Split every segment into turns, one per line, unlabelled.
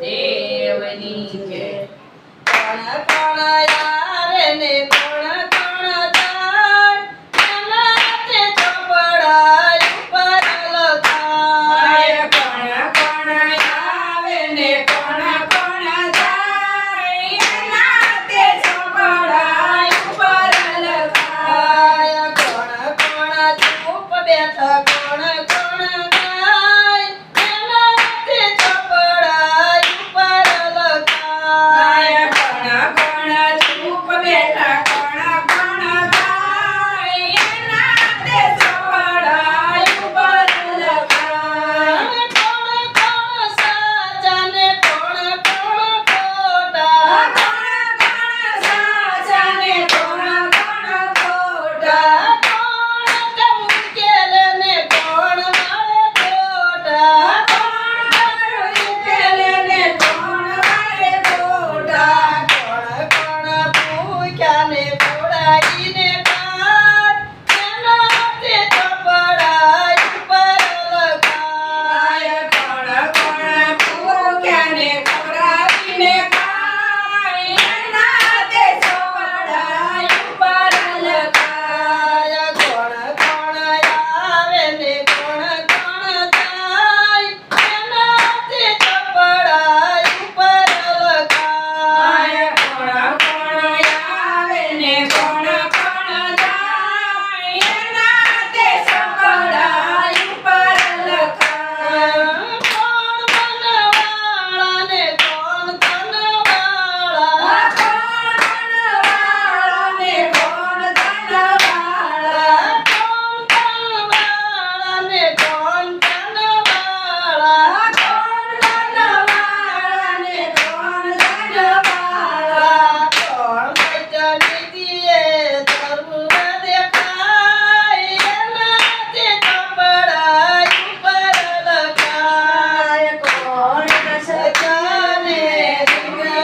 દેવની જય.
કોણ કોણ આવે ને કોણ કોણ જાય, એના તે ચોપડા ઉપર લખાય.
કોણ કોણ આવે ને કોણ કોણ જાય, એના તે ચોપડા ઉપર લખાય.
કોણ કોણ ચૂપ બેઠા કોણ કોણ ગાય, એના તે ચોપડા ઉપર લખાય.
કોણ કોણ ચૂપ બેઠા કોણ કોણ ગાય, એના તે ચોપડા ઉપર લખાય.
કોણ કોણ સાચા ને કોણ કોણ ખોટા,
કોણ કોણ સાચા ને કોણ કોણ ખોટા.
કોણ મુકેલ ને કોણ મારે ખોટા.
કોણ મારું ઉકેલે ને કોણ મારે ખોટા.
કોણ કોણ ભૂખ્યા ને ખવડાવીને ખાય, એના તે ચોપડા ઉપર લખાય.
કોણ કોણ ભૂખ્યા ને ખવડાવીને ખાય, એના તે ચોપડા ઉપર લખાય.
કોણ કોણ આવે ને કોણ કોણ જાય, એના તે ચોપડા ઉપર લખાય.
કોણ કોણ આવે ને કોણ કોણ જાય, એના તે ચોપડા ઉપર લખાય.
કોણ બનવાળા ને કોણ ધનવાળા,
કોણ ધનવાળા ને કોણ ધનવાળા.
કોણ ધનવાળા ને કોણ ધનવાળા.
કોણ ધનવાળા ને કોણ ધનવાળા.
કોણ પૈસાની જરૂર દેખાય, એના તે ચોપડા ઉપર લખાય.
કોણ સજાને દિવ્ય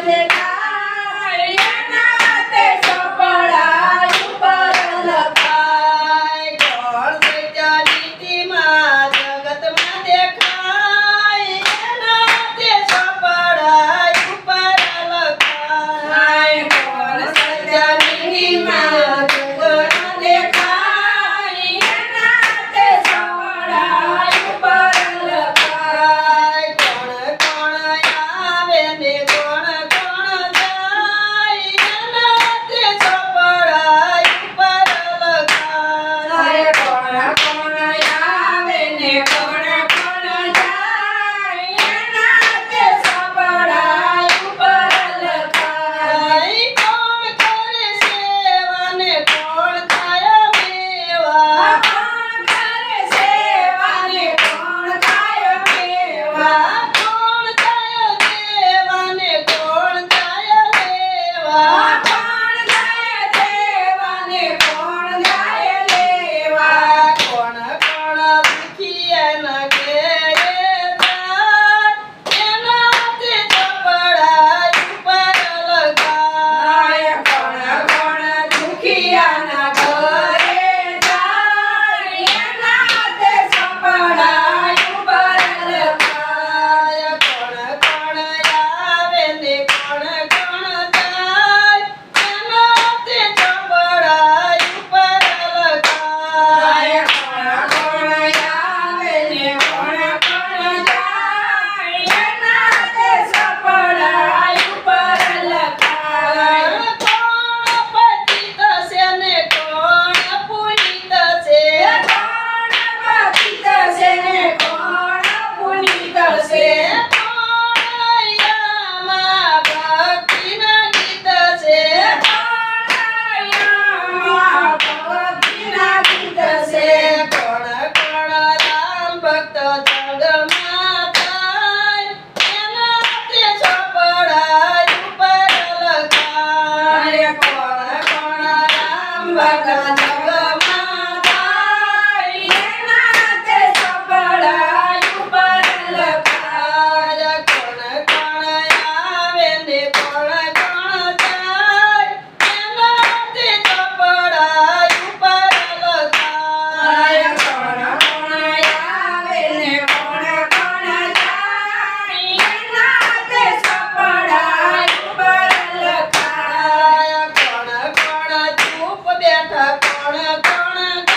દેખાય, એના તે ચોપડા ઉપર લખાય.
કોણ સૈતાનીતિમાં જગતમાં દેખાય, એના તે ચોપડા ઉપર લખાય.
કોણ સજાનીમાં જગત દેખાય, એના તે ચોપડા ઉપર લખાય.
કોણ કોણ આવે ને કોણ કોણ જાય, એના તે ચોપડા ઉપર લખાય.
કોણ કોણ આવે ને કોણ કોણ જાય, એના તે ચોપડા ઉપર લખાય.
કોણ કરે સેવા ને કોણ થાય મેવા,
કોણ કરે સેવા ને કોણ થાય મેવા.
કોણ થાય દેવા ને કોણ થાય લેવા.
કોણ જાય દેવા ને કોણ જાય લેવા.
કોણ કોણ દુખિયાના ઘેરે જાય, એના તે ચોપડા ઉપર લખાય.
કોણ કોણ દુખિયાના ઘરે જાય, એના તે ચોપડા ઉપર લખાય.
કોણ કોણ આવે ને કોણ કોણ જાય, એના તે ચોપડા ઉપર લખાય.
કોણ કોણ આવે ને કોણ કોણ જાય, એના તે ચોપડા ઉપર લખાય.
કોણ પતિત છે ને કોણ પુનિત છે,
કોણ પતિત છે ને કોણ પુનિત છે.
કોણ યામાં ભક્તિના ગીત છે,
કોણ યામાં ભક્તિના ગીત છે.
કોણ કોણ રામ ભક્ત જગમાં થાય, એના તે ચોપડા ઉપર લખાય.
કોણ કોણ રામ ભક્ત જગમાં થાય, એના તે ચોપડા ઉપર લખાય.
કોણ કોણ આવે ને કોણ કોણ જાય, એના તે ચોપડા ઉપર લખાય.
કોણ કોણ આવે ને કોણ
બેઠા કોણ કોણ